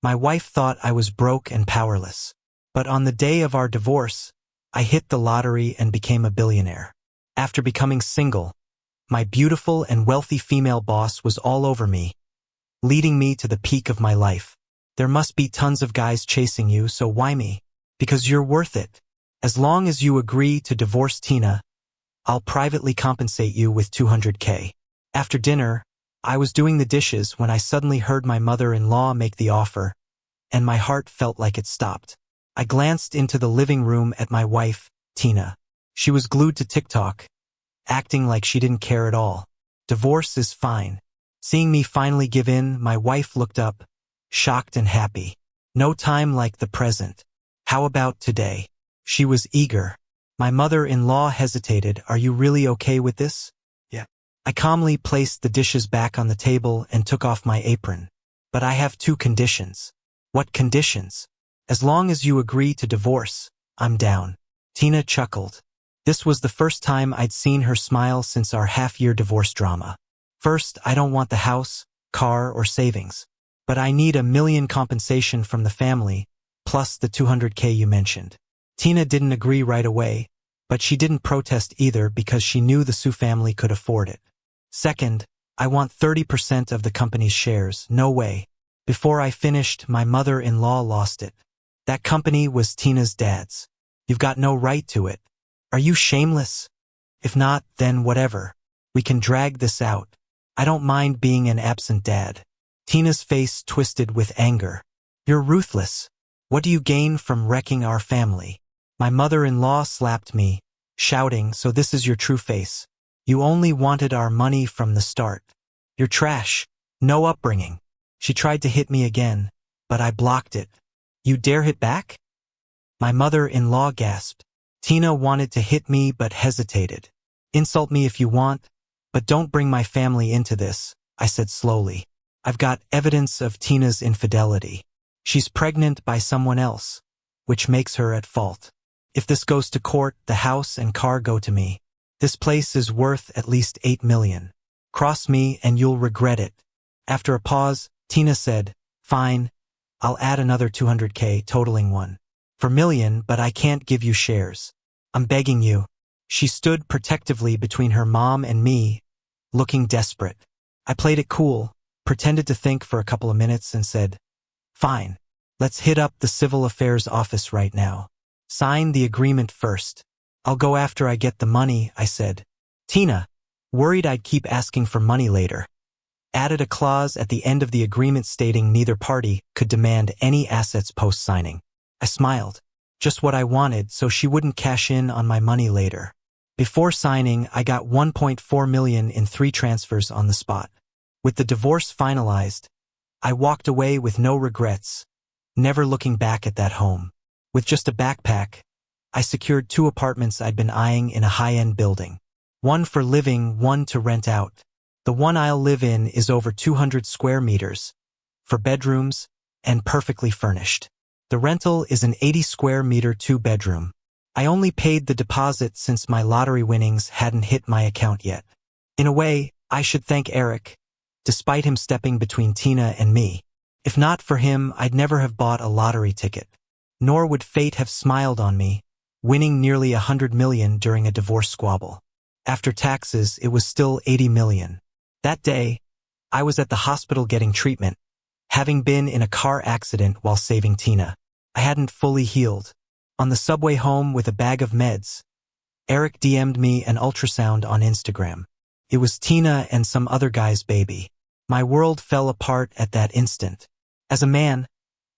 My wife thought I was broke and powerless. But on the day of our divorce, I hit the lottery and became a billionaire. After becoming single, my beautiful and wealthy female boss was all over me, leading me to the peak of my life. There must be tons of guys chasing you, so why me? Because you're worth it. As long as you agree to divorce Tina, I'll privately compensate you with $200K. After dinner, I was doing the dishes when I suddenly heard my mother-in-law make the offer, and my heart felt like it stopped. I glanced into the living room at my wife, Tina. She was glued to TikTok, acting like she didn't care at all. Divorce is fine. Seeing me finally give in, my wife looked up, shocked and happy. No time like the present. How about today? She was eager. My mother-in-law hesitated. Are you really okay with this? Yeah. I calmly placed the dishes back on the table and took off my apron. But I have 2 conditions. What conditions? As long as you agree to divorce, I'm down. Tina chuckled. This was the first time I'd seen her smile since our half-year divorce drama. First, I don't want the house, car, or savings. But I need $1 million compensation from the family, plus the $200K you mentioned. Tina didn't agree right away, but she didn't protest either because she knew the Sue family could afford it. Second, I want 30% of the company's shares. No way. Before I finished, my mother-in-law lost it. That company was Tina's dad's. You've got no right to it. Are you shameless? If not, then whatever. We can drag this out. I don't mind being an absent dad. Tina's face twisted with anger. You're ruthless. What do you gain from wrecking our family? My mother-in-law slapped me, shouting, so this is your true face. You only wanted our money from the start. You're trash. No upbringing. She tried to hit me again, but I blocked it. You dare hit back? My mother-in-law gasped. Tina wanted to hit me but hesitated. Insult me if you want, but don't bring my family into this, I said slowly. I've got evidence of Tina's infidelity. She's pregnant by someone else, which makes her at fault. If this goes to court, the house and car go to me. This place is worth at least $8 million. Cross me and you'll regret it. After a pause, Tina said, fine, I'll add another $200K, totaling $1 million, but I can't give you shares. I'm begging you. She stood protectively between her mom and me, looking desperate. I played it cool, pretended to think for a couple of minutes and said, fine, let's hit up the civil affairs office right now. Sign the agreement first. I'll go after I get the money, I said. Tina, worried I'd keep asking for money later, added a clause at the end of the agreement stating neither party could demand any assets post-signing. I smiled. Just what I wanted, so she wouldn't cash in on my money later. Before signing, I got $1.4 million in 3 transfers on the spot. With the divorce finalized, I walked away with no regrets, never looking back at that home. With just a backpack, I secured 2 apartments I'd been eyeing in a high-end building. One for living, one to rent out. The one I'll live in is over 200 square meters, for bedrooms, and perfectly furnished. The rental is an 80 square meter 2-bedroom. I only paid the deposit since my lottery winnings hadn't hit my account yet. In a way, I should thank Eric, despite him stepping between Tina and me. If not for him, I'd never have bought a lottery ticket. Nor would fate have smiled on me, winning nearly $100 million during a divorce squabble. After taxes, it was still $80 million. That day, I was at the hospital getting treatment, having been in a car accident while saving Tina. I hadn't fully healed. On the subway home with a bag of meds, Eric DM'd me an ultrasound on Instagram. It was Tina and some other guy's baby. My world fell apart at that instant. As a man,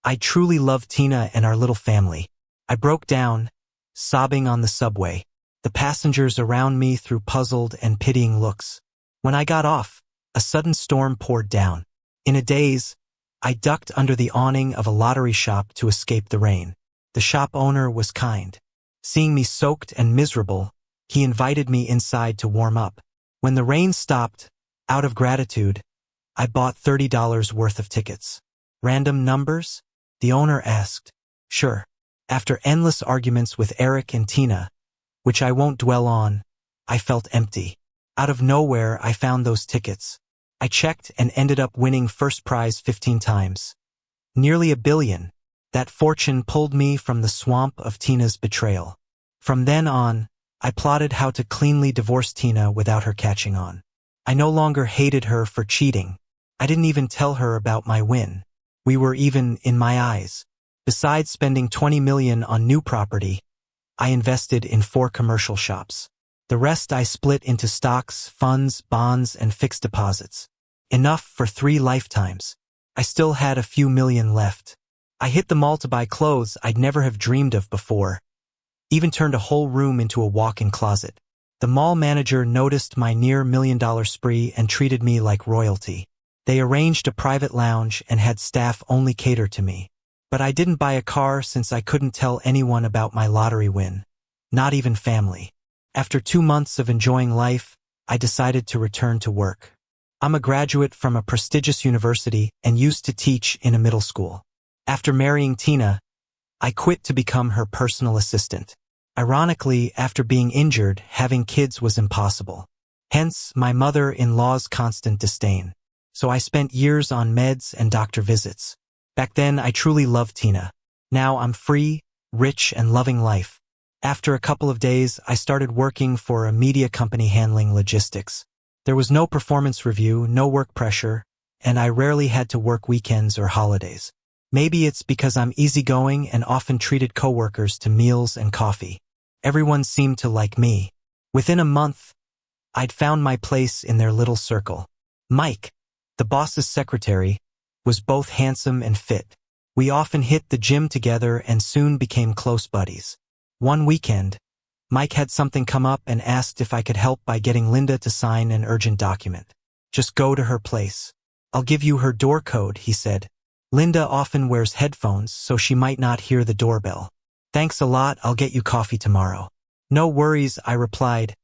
I truly loved Tina and our little family. I broke down, sobbing on the subway. The passengers around me threw puzzled and pitying looks. When I got off, a sudden storm poured down. In a daze, I ducked under the awning of a lottery shop to escape the rain. The shop owner was kind. Seeing me soaked and miserable, he invited me inside to warm up. When the rain stopped, out of gratitude, I bought $30 worth of tickets. Random numbers? The owner asked. Sure. After endless arguments with Eric and Tina, which I won't dwell on, I felt empty. Out of nowhere, I found those tickets. I checked and ended up winning first prize 15 times. Nearly $1 billion. That fortune pulled me from the swamp of Tina's betrayal. From then on, I plotted how to cleanly divorce Tina without her catching on. I no longer hated her for cheating. I didn't even tell her about my win. We were even in my eyes. Besides spending $20 million on new property, I invested in 4 commercial shops. The rest I split into stocks, funds, bonds, and fixed deposits. Enough for 3 lifetimes. I still had a few million left. I hit the mall to buy clothes I'd never have dreamed of before. Even turned a whole room into a walk-in closet. The mall manager noticed my near $1 million spree and treated me like royalty. They arranged a private lounge and had staff only cater to me. But I didn't buy a car since I couldn't tell anyone about my lottery win. Not even family. After 2 months of enjoying life, I decided to return to work. I'm a graduate from a prestigious university and used to teach in a middle school. After marrying Tina, I quit to become her personal assistant. Ironically, after being injured, having kids was impossible. Hence, my mother-in-law's constant disdain. So I spent years on meds and doctor visits. Back then, I truly loved Tina. Now I'm free, rich, and loving life. After a couple of days, I started working for a media company handling logistics. There was no performance review, no work pressure, and I rarely had to work weekends or holidays. Maybe it's because I'm easygoing and often treated coworkers to meals and coffee. Everyone seemed to like me. Within a month, I'd found my place in their little circle. Mike, the boss's secretary, was both handsome and fit. We often hit the gym together and soon became close buddies. One weekend, Mike had something come up and asked if I could help by getting Linda to sign an urgent document. Just go to her place. I'll give you her door code, he said. Linda often wears headphones, so she might not hear the doorbell. Thanks a lot, I'll get you coffee tomorrow. No worries, I replied.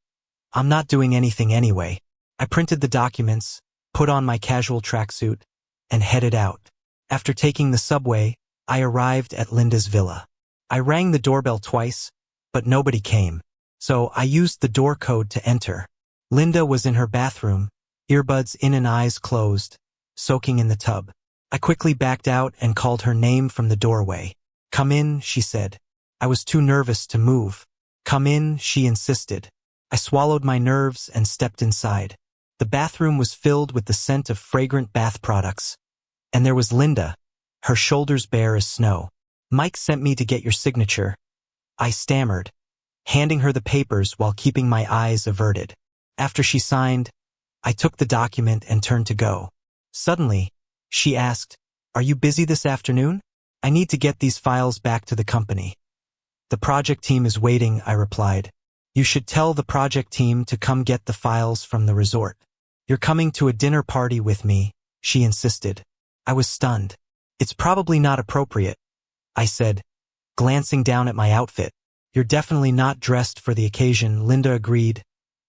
I'm not doing anything anyway. I printed the documents, put on my casual tracksuit, and headed out. After taking the subway, I arrived at Linda's villa. I rang the doorbell twice, but nobody came, so I used the door code to enter. Linda was in her bathroom, earbuds in and eyes closed, soaking in the tub. I quickly backed out and called her name from the doorway. Come in, she said. I was too nervous to move. Come in, she insisted. I swallowed my nerves and stepped inside. The bathroom was filled with the scent of fragrant bath products. And there was Linda, her shoulders bare as snow. Mike sent me to get your signature. I stammered, handing her the papers while keeping my eyes averted. After she signed, I took the document and turned to go. Suddenly, she asked, "Are you busy this afternoon? I need to get these files back to the company." "The project team is waiting," I replied. "You should tell the project team to come get the files from the resort." "You're coming to a dinner party with me," she insisted. I was stunned. "It's probably not appropriate," I said, glancing down at my outfit. "You're definitely not dressed for the occasion," Linda agreed,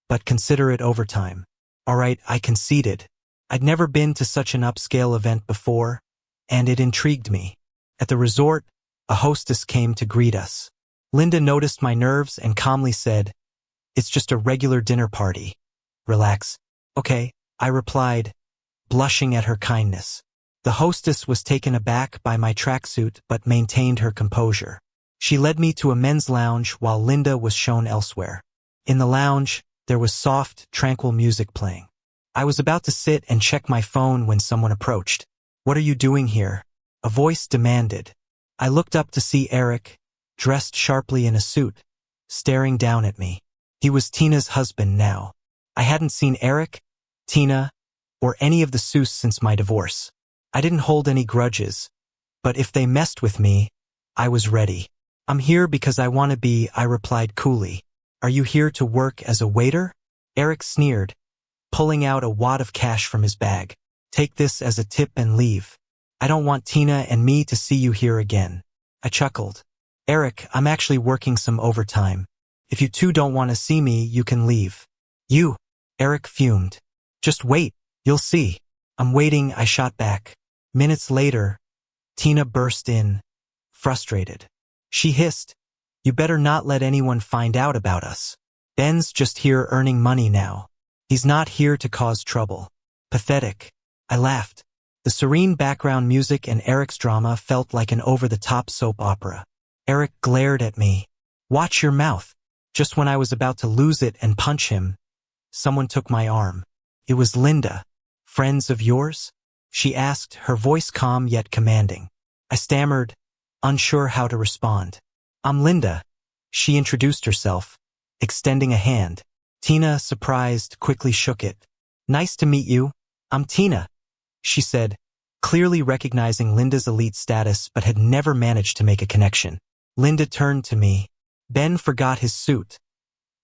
"but consider it overtime." All right, I conceded. I'd never been to such an upscale event before, and it intrigued me. At the resort, a hostess came to greet us. Linda noticed my nerves and calmly said, "It's just a regular dinner party. Relax." "Okay," I replied, blushing at her kindness. The hostess was taken aback by my tracksuit but maintained her composure. She led me to a men's lounge while Linda was shown elsewhere. In the lounge, there was soft, tranquil music playing. I was about to sit and check my phone when someone approached. "What are you doing here?" a voice demanded. I looked up to see Eric, dressed sharply in a suit, staring down at me. He was Tina's husband now. I hadn't seen Eric, Tina, or any of the Seuss since my divorce. I didn't hold any grudges, but if they messed with me, I was ready. "I'm here because I want to be," I replied coolly. "Are you here to work as a waiter?" Eric sneered, pulling out a wad of cash from his bag. "Take this as a tip and leave. I don't want Tina and me to see you here again." I chuckled. "Eric, I'm actually working some overtime. If you two don't want to see me, you can leave." "You," Eric fumed. "Just wait, you'll see." "I'm waiting," I shot back. Minutes later, Tina burst in, frustrated. She hissed, "You better not let anyone find out about us. Ben's just here earning money now. He's not here to cause trouble." Pathetic. I laughed. The serene background music and Eric's drama felt like an over-the-top soap opera. Eric glared at me. "Watch your mouth." Just when I was about to lose it and punch him, someone took my arm. It was Linda. "Friends of yours?" she asked, her voice calm yet commanding. I stammered, unsure how to respond. "I'm Linda." She introduced herself, extending a hand. Tina, surprised, quickly shook it. "Nice to meet you. I'm Tina," she said, clearly recognizing Linda's elite status but had never managed to make a connection. Linda turned to me. "Ben forgot his suit.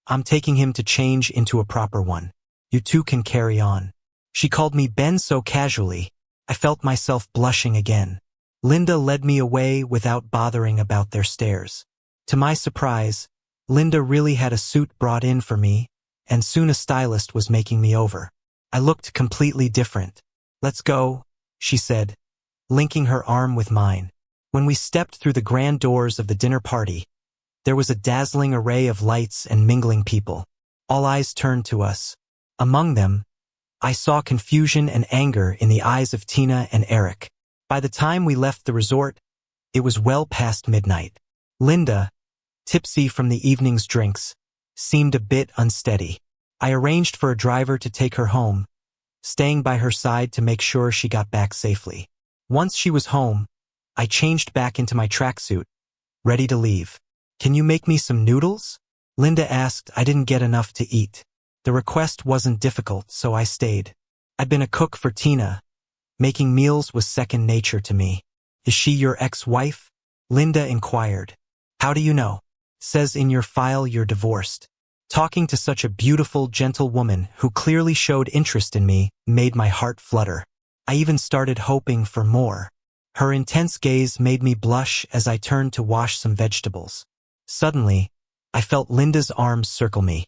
I'm taking him to change into a proper one. You two can carry on." She called me Ben so casually, I felt myself blushing again. Linda led me away without bothering about their stares. To my surprise, Linda really had a suit brought in for me, and soon a stylist was making me over. I looked completely different. "Let's go," she said, linking her arm with mine. When we stepped through the grand doors of the dinner party, there was a dazzling array of lights and mingling people. All eyes turned to us. Among them, I saw confusion and anger in the eyes of Tina and Eric. By the time we left the resort, it was well past midnight. Linda, tipsy from the evening's drinks, seemed a bit unsteady. I arranged for a driver to take her home, staying by her side to make sure she got back safely. Once she was home, I changed back into my tracksuit, ready to leave. "Can you make me some noodles?" Linda asked. I didn't get enough to eat. The request wasn't difficult, so I stayed. I'd been a cook for Tina. Making meals was second nature to me. "Is she your ex-wife?" Linda inquired. "How do you know? Says in your file you're divorced." Talking to such a beautiful, gentle woman who clearly showed interest in me made my heart flutter. I even started hoping for more. Her intense gaze made me blush as I turned to wash some vegetables. Suddenly, I felt Linda's arms circle me,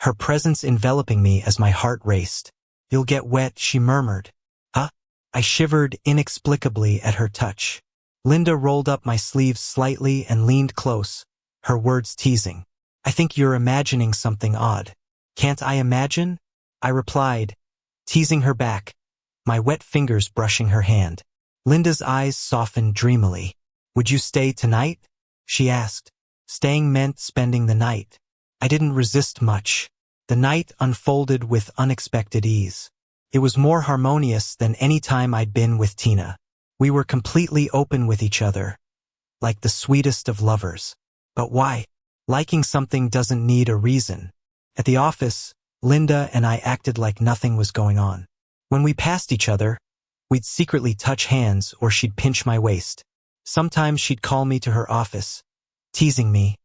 her presence enveloping me as my heart raced. "You'll get wet," she murmured. "Huh?" I shivered inexplicably at her touch. Linda rolled up my sleeves slightly and leaned close, her words teasing. "I think you're imagining something odd." "Can't I imagine?" I replied, teasing her back, my wet fingers brushing her hand. Linda's eyes softened dreamily. "Would you stay tonight?" she asked. Staying meant spending the night. I didn't resist much. The night unfolded with unexpected ease. It was more harmonious than any time I'd been with Tina. We were completely open with each other, like the sweetest of lovers. But why? Liking something doesn't need a reason. At the office, Linda and I acted like nothing was going on. When we passed each other, we'd secretly touch hands or she'd pinch my waist. Sometimes she'd call me to her office, teasing me,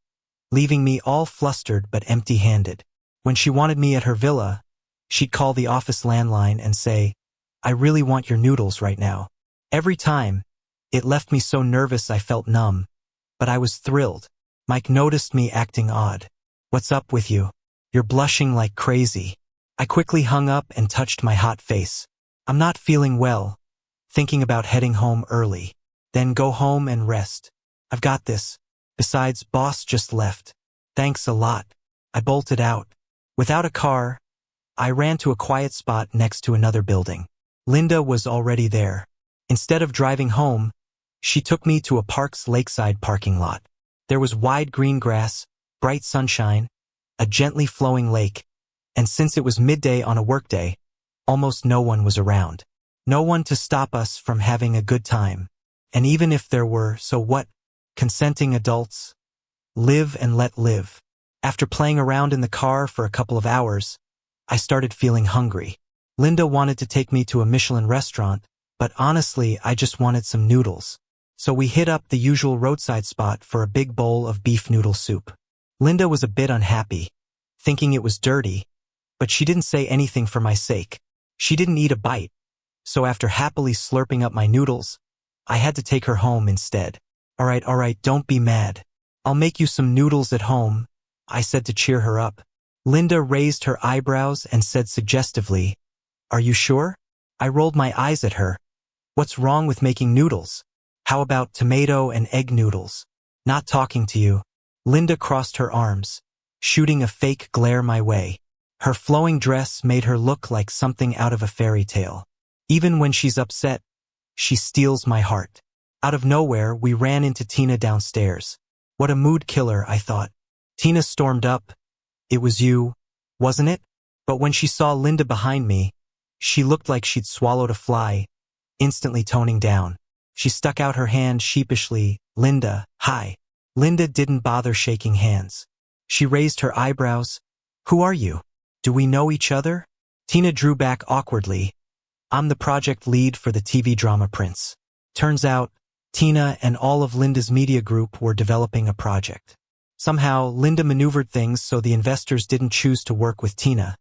leaving me all flustered but empty-handed. When she wanted me at her villa, she'd call the office landline and say, "I really want your noodles right now." Every time, it left me so nervous I felt numb, but I was thrilled. Mike noticed me acting odd. "What's up with you? You're blushing like crazy." I quickly hung up and touched my hot face. "I'm not feeling well, thinking about heading home early. Then go home and rest. I've got this. Besides, boss just left." "Thanks a lot." I bolted out. Without a car, I ran to a quiet spot next to another building. Linda was already there. Instead of driving home, she took me to a park's lakeside parking lot. There was wide green grass, bright sunshine, a gently flowing lake, and since it was midday on a workday, almost no one was around. No one to stop us from having a good time. And even if there were, so what? Consenting adults. Live and let live. After playing around in the car for a couple of hours, I started feeling hungry. Linda wanted to take me to a Michelin restaurant, but honestly, I just wanted some noodles. So we hit up the usual roadside spot for a big bowl of beef noodle soup. Linda was a bit unhappy, thinking it was dirty, but she didn't say anything for my sake. She didn't eat a bite, so after happily slurping up my noodles, I had to take her home instead. All right, don't be mad. I'll make you some noodles at home," I said to cheer her up. Linda raised her eyebrows and said suggestively, "Are you sure?" I rolled my eyes at her. "What's wrong with making noodles? How about tomato and egg noodles?" "Not talking to you." Linda crossed her arms, shooting a fake glare my way. Her flowing dress made her look like something out of a fairy tale. Even when she's upset, She steals my heart. Out of nowhere, we ran into Tina downstairs. What a mood killer, I thought. Tina stormed up. It was you, wasn't it? But when she saw Linda behind me, she looked like she'd swallowed a fly, instantly toning down. She stuck out her hand sheepishly. Linda, hi. Linda didn't bother shaking hands. She raised her eyebrows. Who are you? Do we know each other? Tina drew back awkwardly. I'm the project lead for the TV drama Prince. Turns out, Tina and all of Linda's media group were developing a project. Somehow, Linda maneuvered things so the investors didn't choose to work with Tina,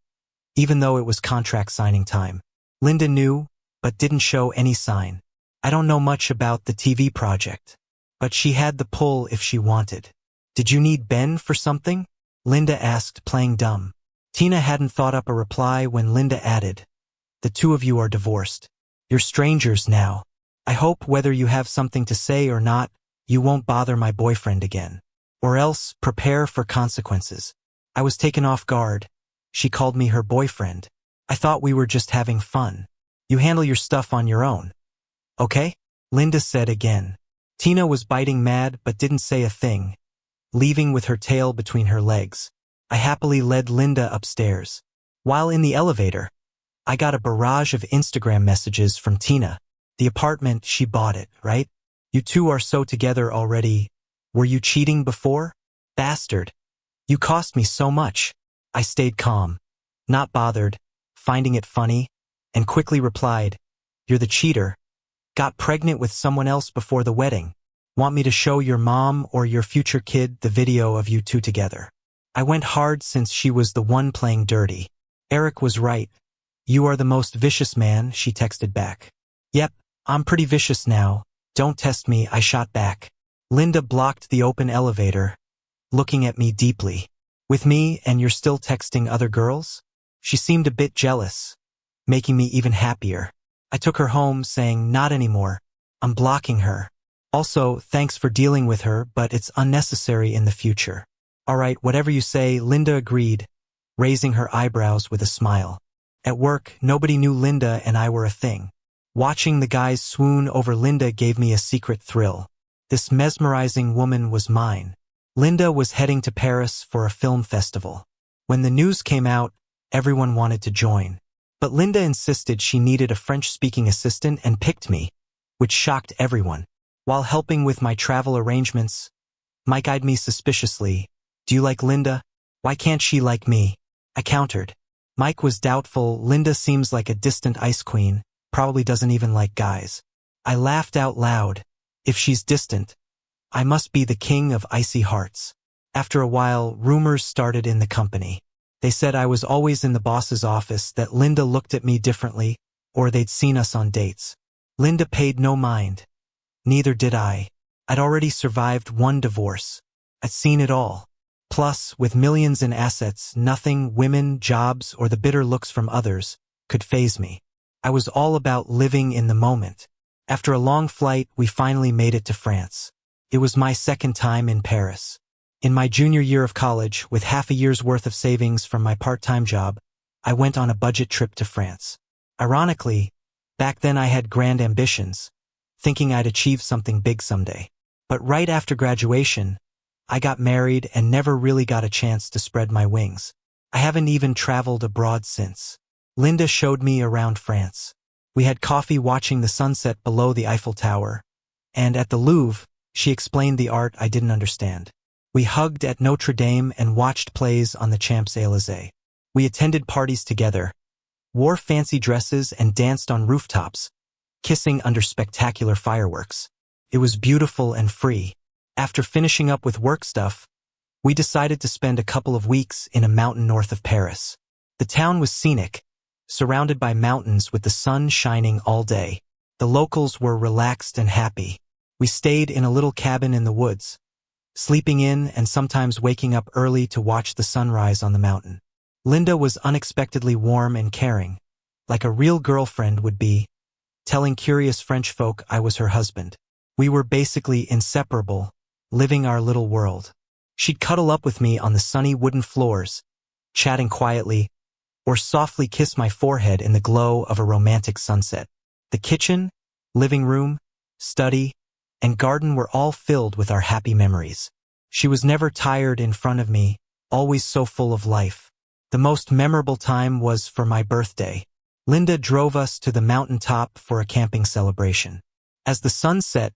even though it was contract signing time. Linda knew, but didn't show any sign. I don't know much about the TV project, but she had the pull if she wanted. Did you need Ben for something? Linda asked, playing dumb. Tina hadn't thought up a reply when Linda added, the two of you are divorced. You're strangers now. I hope whether you have something to say or not, you won't bother my boyfriend again. Or else, prepare for consequences. I was taken off guard. She called me her boyfriend. I thought we were just having fun. You handle your stuff on your own. Okay? Linda said again. Tina was biting mad but didn't say a thing, leaving with her tail between her legs. I happily led Linda upstairs. While in the elevator, I got a barrage of Instagram messages from Tina. The apartment, she bought it, right? You two are so together already. Were you cheating before? Bastard. You cost me so much. I stayed calm, not bothered, finding it funny, and quickly replied, you're the cheater. Got pregnant with someone else before the wedding. Want me to show your mom or your future kid the video of you two together? I went hard since she was the one playing dirty. Eric was right. You are the most vicious man, she texted back. Yep, I'm pretty vicious now. Don't test me, I shot back. Linda blocked the open elevator, looking at me deeply. With me and you're still texting other girls? She seemed a bit jealous, making me even happier. I took her home saying, not anymore. I'm blocking her. Also, thanks for dealing with her, but it's unnecessary in the future. All right, whatever you say, Linda agreed, raising her eyebrows with a smile. At work, nobody knew Linda and I were a thing. Watching the guys swoon over Linda gave me a secret thrill. This mesmerizing woman was mine. Linda was heading to Paris for a film festival. When the news came out, everyone wanted to join. But Linda insisted she needed a French-speaking assistant and picked me, which shocked everyone. While helping with my travel arrangements, Mike eyed me suspiciously. Do you like Linda? Why can't she like me? I countered. Mike was doubtful. Linda seems like a distant ice queen, probably doesn't even like guys. I laughed out loud. If she's distant, I must be the king of icy hearts. After a while, rumors started in the company. They said I was always in the boss's office, that Linda looked at me differently, or they'd seen us on dates. Linda paid no mind. Neither did I. I'd already survived one divorce. I'd seen it all. Plus, with millions in assets, nothing, women, jobs, or the bitter looks from others, could faze me. I was all about living in the moment. After a long flight, we finally made it to France. It was my second time in Paris. In my junior year of college, with half a year's worth of savings from my part-time job, I went on a budget trip to France. Ironically, back then I had grand ambitions, thinking I'd achieve something big someday. But right after graduation, I got married and never really got a chance to spread my wings. I haven't even traveled abroad since. Linda showed me around France. We had coffee watching the sunset below the Eiffel Tower, and at the Louvre, she explained the art I didn't understand. We hugged at Notre Dame and watched plays on the Champs-Élysées. We attended parties together, wore fancy dresses and danced on rooftops, kissing under spectacular fireworks. It was beautiful and free. After finishing up with work stuff, we decided to spend a couple of weeks in a mountain north of Paris. The town was scenic, surrounded by mountains with the sun shining all day. The locals were relaxed and happy. We stayed in a little cabin in the woods, sleeping in and sometimes waking up early to watch the sunrise on the mountain. Linda was unexpectedly warm and caring, like a real girlfriend would be, telling curious French folk I was her husband. We were basically inseparable, living our little world. She'd cuddle up with me on the sunny wooden floors, chatting quietly, or softly kiss my forehead in the glow of a romantic sunset. The kitchen, Living room, study, and garden were all filled with our happy memories. She was never tired in front of me, always so full of life. The most memorable time was for my birthday. Linda drove us to the mountaintop for a camping celebration. As the sun set,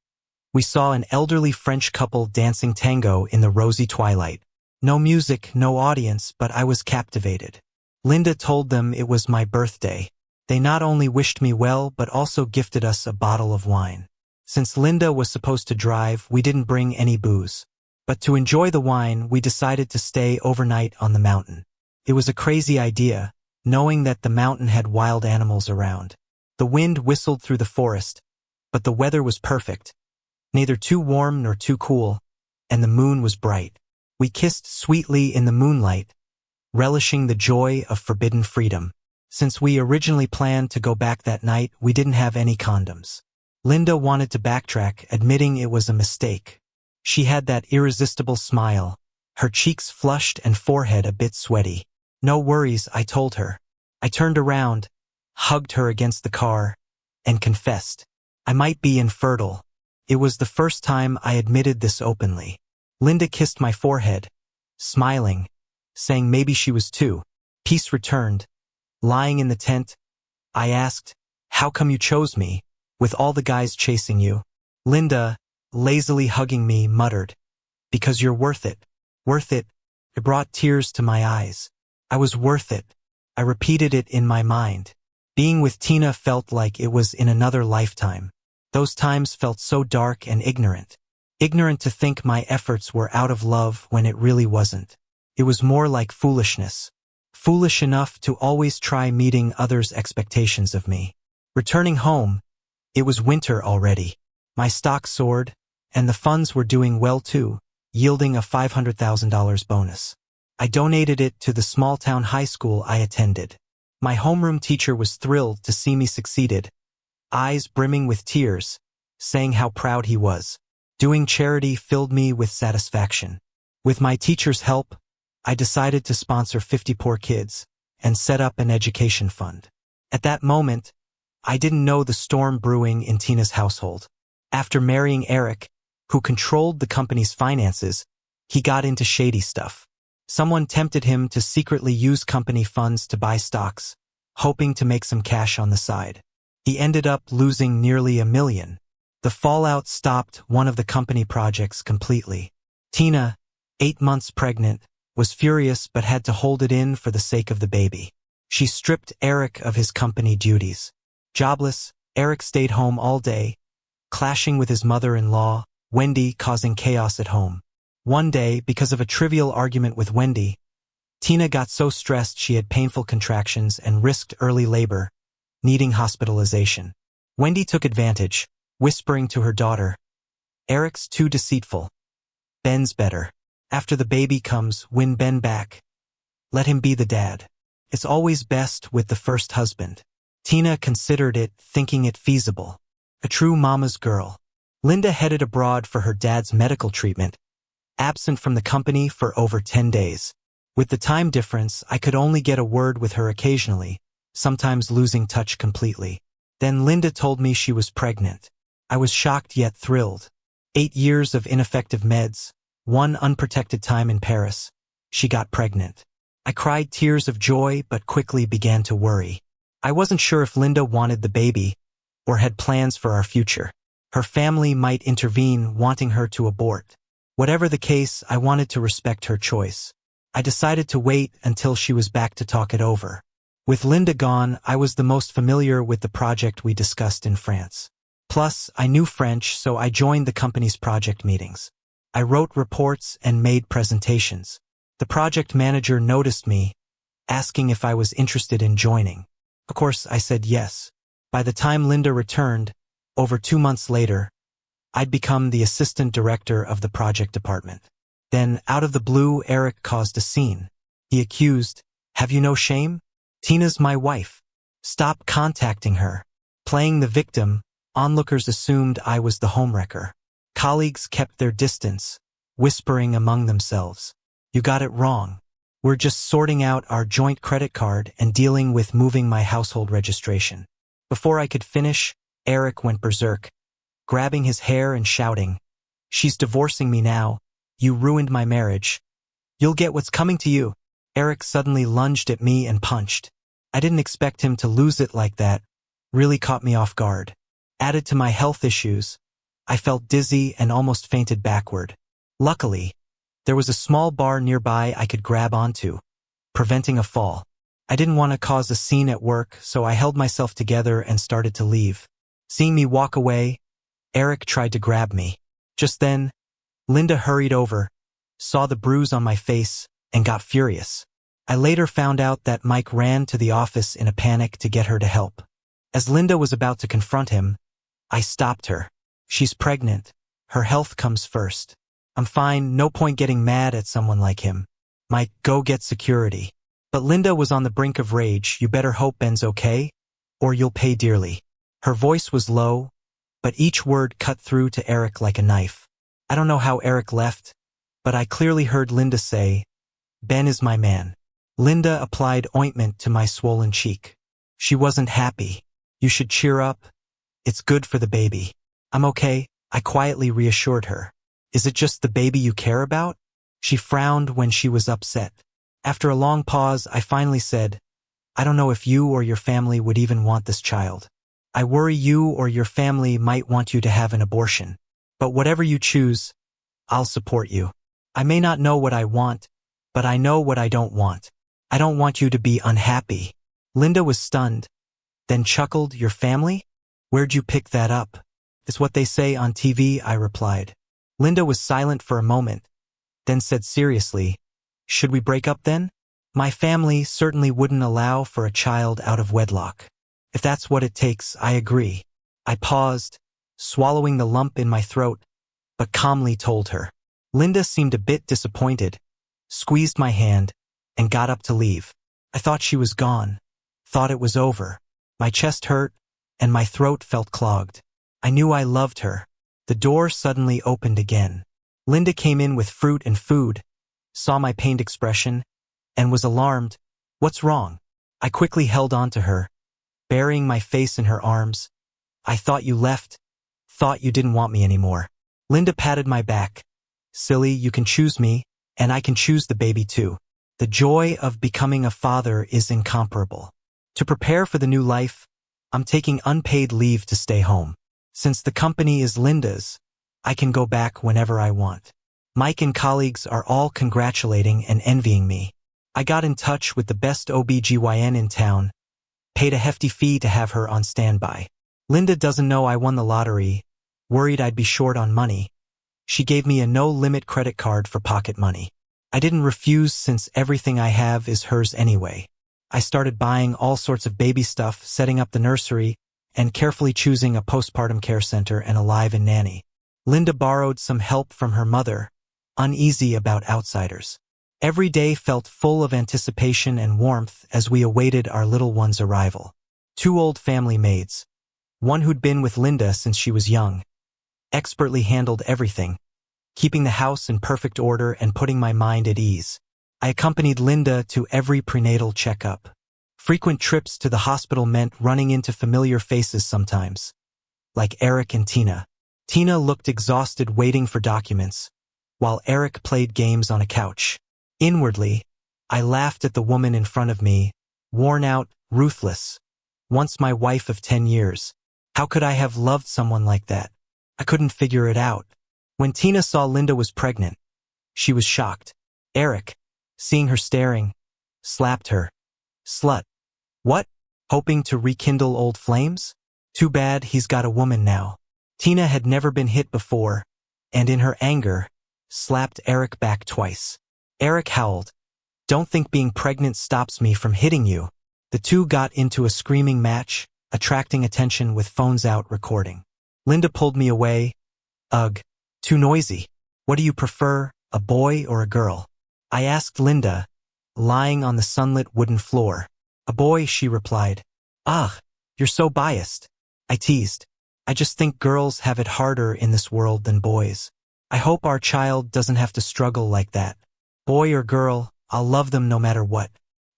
we saw an elderly French couple dancing tango in the rosy twilight. No music, no audience, but I was captivated. Linda told them it was my birthday. They not only wished me well, but also gifted us a bottle of wine. Since Linda was supposed to drive, we didn't bring any booze. But to enjoy the wine, we decided to stay overnight on the mountain. It was a crazy idea, knowing that the mountain had wild animals around. The wind whistled through the forest, but the weather was perfect, neither too warm nor too cool, and the moon was bright. We kissed sweetly in the moonlight, relishing the joy of forbidden freedom. Since we originally planned to go back that night, we didn't have any condoms. Linda wanted to backtrack, admitting it was a mistake. She had that irresistible smile, her cheeks flushed and forehead a bit sweaty. No worries, I told her. I turned around, hugged her against the car, and confessed. I might be infertile. It was the first time I admitted this openly. Linda kissed my forehead, smiling, saying maybe she was too. Peace returned. Lying in the tent, I asked, "How come you chose me, with all the guys chasing you?" Linda, lazily hugging me, muttered, "Because you're worth it." Worth it. It brought tears to my eyes. I was worth it. I repeated it in my mind. Being with Tina felt like it was in another lifetime. Those times felt so dark and ignorant. Ignorant to think my efforts were out of love when it really wasn't. It was more like foolishness. Foolish enough to always try meeting others' expectations of me. Returning home, it was winter already. My stock soared, and the funds were doing well too, yielding a $500,000 bonus. I donated it to the small-town high school I attended. My homeroom teacher was thrilled to see me succeeded, eyes brimming with tears, saying how proud he was. Doing charity filled me with satisfaction. With my teacher's help, I decided to sponsor 50 poor kids and set up an education fund. At that moment, I didn't know the storm brewing in Tina's household. After marrying Eric, who controlled the company's finances, he got into shady stuff. Someone tempted him to secretly use company funds to buy stocks, hoping to make some cash on the side. He ended up losing nearly $1 million. The fallout stopped one of the company projects completely. Tina, 8 months pregnant, was furious but had to hold it in for the sake of the baby. She stripped Eric of his company duties. Jobless, Eric stayed home all day, clashing with his mother-in-law, Wendy, causing chaos at home. One day, because of a trivial argument with Wendy, Tina got so stressed she had painful contractions and risked early labor, needing hospitalization. Wendy took advantage, whispering to her daughter, "Eric's too deceitful. Ben's better. After the baby comes, win Ben back. Let him be the dad. It's always best with the first husband." Tina considered it, thinking it feasible. A true mama's girl. Linda headed abroad for her dad's medical treatment, absent from the company for over 10 days. With the time difference, I could only get a word with her occasionally, sometimes losing touch completely. Then Linda told me she was pregnant. I was shocked yet thrilled. 8 years of ineffective meds, one unprotected time in Paris. She got pregnant. I cried tears of joy but quickly began to worry. I wasn't sure if Linda wanted the baby or had plans for our future. Her family might intervene, wanting her to abort. Whatever the case, I wanted to respect her choice. I decided to wait until she was back to talk it over. With Linda gone, I was the most familiar with the project we discussed in France. Plus, I knew French, so I joined the company's project meetings. I wrote reports and made presentations. The project manager noticed me, asking if I was interested in joining. Of course, I said yes. By the time Linda returned, over 2 months later, I'd become the assistant director of the project department. Then, out of the blue, Eric caused a scene. He accused, "Have you no shame? Tina's my wife. Stop contacting her." Playing the victim, onlookers assumed I was the homewrecker. Colleagues kept their distance, whispering among themselves, "You got it wrong. We're just sorting out our joint credit card and dealing with moving my household registration." Before I could finish, Eric went berserk, grabbing his hair and shouting, "She's divorcing me now. You ruined my marriage. You'll get what's coming to you." Eric suddenly lunged at me and punched. I didn't expect him to lose it like that. Really caught me off guard. Added to my health issues, I felt dizzy and almost fainted backward. Luckily, there was a small bar nearby I could grab onto, preventing a fall. I didn't want to cause a scene at work, so I held myself together and started to leave. Seeing me walk away, Eric tried to grab me. Just then, Linda hurried over, saw the bruise on my face, and got furious. I later found out that Mike ran to the office in a panic to get her to help. As Linda was about to confront him, I stopped her. "She's pregnant. Her health comes first. I'm fine, no point getting mad at someone like him. Mike, go get security." But Linda was on the brink of rage. "You better hope Ben's okay, or you'll pay dearly." Her voice was low, but each word cut through to Eric like a knife. I don't know how Eric left, but I clearly heard Linda say, "Ben is my man." Linda applied ointment to my swollen cheek. She wasn't happy. "You should cheer up. It's good for the baby." "I'm okay," I quietly reassured her. "Is it just the baby you care about?" She frowned when she was upset. After a long pause, I finally said, "I don't know if you or your family would even want this child. I worry you or your family might want you to have an abortion. But whatever you choose, I'll support you. I may not know what I want, but I know what I don't want. I don't want you to be unhappy." Linda was stunned, then chuckled. "Your family? Where'd you pick that up?" "It's what they say on TV," I replied. Linda was silent for a moment, then said seriously, "Should we break up then? My family certainly wouldn't allow for a child out of wedlock. If that's what it takes, I agree." I paused, swallowing the lump in my throat, but calmly told her. Linda seemed a bit disappointed, squeezed my hand, and got up to leave. I thought she was gone, thought it was over. My chest hurt, and my throat felt clogged. I knew I loved her. The door suddenly opened again. Linda came in with fruit and food, saw my pained expression, and was alarmed. "What's wrong?" I quickly held on to her, burying my face in her arms. "I thought you left, thought you didn't want me anymore." Linda patted my back. "Silly, you can choose me, and I can choose the baby too. The joy of becoming a father is incomparable. To prepare for the new life, I'm taking unpaid leave to stay home. Since the company is Linda's, I can go back whenever I want. Mike and colleagues are all congratulating and envying me. I got in touch with the best OBGYN in town, paid a hefty fee to have her on standby. Linda doesn't know I won the lottery, worried I'd be short on money. She gave me a no-limit credit card for pocket money. I didn't refuse since everything I have is hers anyway. I started buying all sorts of baby stuff, setting up the nursery, and carefully choosing a postpartum care center and a live-in nanny. Linda borrowed some help from her mother, uneasy about outsiders. Every day felt full of anticipation and warmth as we awaited our little one's arrival. 2 old family maids, one who'd been with Linda since she was young, expertly handled everything, keeping the house in perfect order and putting my mind at ease. I accompanied Linda to every prenatal checkup. Frequent trips to the hospital meant running into familiar faces sometimes, like Eric and Tina. Tina looked exhausted waiting for documents, while Eric played games on a couch. Inwardly, I laughed at the woman in front of me, worn out, ruthless. Once my wife of 10 years. How could I have loved someone like that? I couldn't figure it out. When Tina saw Linda was pregnant, she was shocked. Eric, seeing her staring, slapped her. "Slut." "What? Hoping to rekindle old flames? Too bad he's got a woman now." Tina had never been hit before, and in her anger, slapped Eric back twice. Eric howled. "Don't think being pregnant stops me from hitting you." The two got into a screaming match, attracting attention with phones out recording. Linda pulled me away. "Ugh, too noisy. What do you prefer, a boy or a girl?" I asked Linda, lying on the sunlit wooden floor. "A boy," she replied. "Ugh, you're so biased." I teased. "I just think girls have it harder in this world than boys. I hope our child doesn't have to struggle like that. Boy or girl, I'll love them no matter what."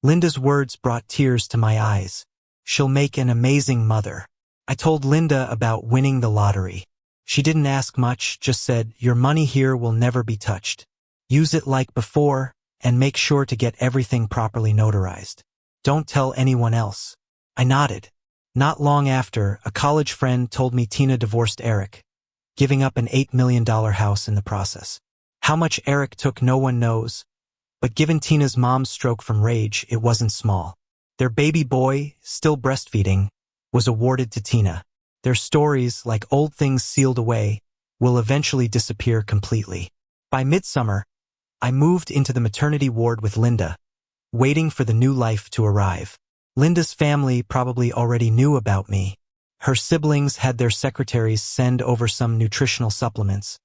Linda's words brought tears to my eyes. "She'll make an amazing mother." I told Linda about winning the lottery. She didn't ask much, just said, "Your money here will never be touched. Use it like before, and make sure to get everything properly notarized. Don't tell anyone else." I nodded. Not long after, a college friend told me Tina divorced Eric, giving up an $8 million house in the process. How much Eric took no one knows, but given Tina's mom's stroke from rage, it wasn't small. Their baby boy, still breastfeeding, was awarded to Tina. Their stories, like old things sealed away, will eventually disappear completely. By midsummer, I moved into the maternity ward with Linda, waiting for the new life to arrive. Linda's family probably already knew about me. Her siblings had their secretaries send over some nutritional supplements,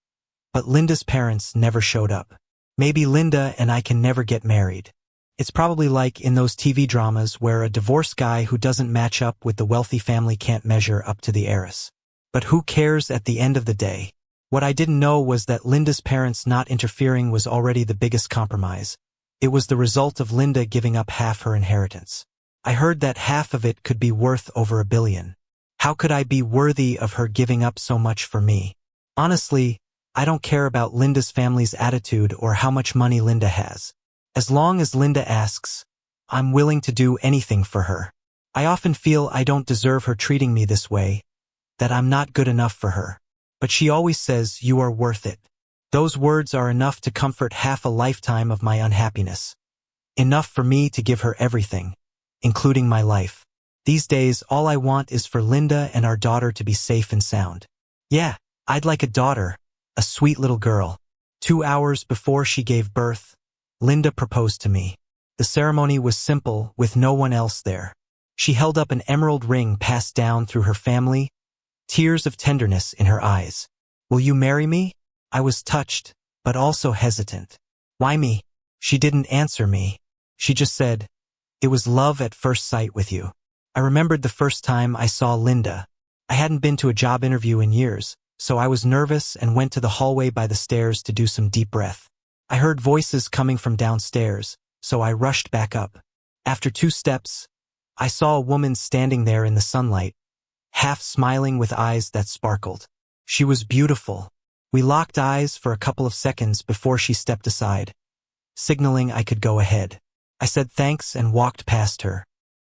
but Linda's parents never showed up. Maybe Linda and I can never get married. It's probably like in those TV dramas where a divorced guy who doesn't match up with the wealthy family can't measure up to the heiress. But who cares at the end of the day? What I didn't know was that Linda's parents not interfering was already the biggest compromise. It was the result of Linda giving up half her inheritance. I heard that half of it could be worth over $1 billion. How could I be worthy of her giving up so much for me? Honestly, I don't care about Linda's family's attitude or how much money Linda has. As long as Linda asks, I'm willing to do anything for her. I often feel I don't deserve her treating me this way, that I'm not good enough for her. But she always says, "You are worth it." Those words are enough to comfort half a lifetime of my unhappiness. Enough for me to give her everything, including my life. These days, all I want is for Linda and our daughter to be safe and sound. Yeah, I'd like a daughter, a sweet little girl. 2 hours before she gave birth, Linda proposed to me. The ceremony was simple, with no one else there. She held up an emerald ring passed down through her family, tears of tenderness in her eyes. "Will you marry me?" I was touched, but also hesitant. "Why me?" She didn't answer me. She just said, "It was love at first sight with you." I remembered the first time I saw Linda. I hadn't been to a job interview in years, so I was nervous and went to the hallway by the stairs to do some deep breath. I heard voices coming from downstairs, so I rushed back up. After 2 steps, I saw a woman standing there in the sunlight, half smiling with eyes that sparkled. She was beautiful. We locked eyes for a couple of seconds before she stepped aside, signaling I could go ahead. I said thanks and walked past her.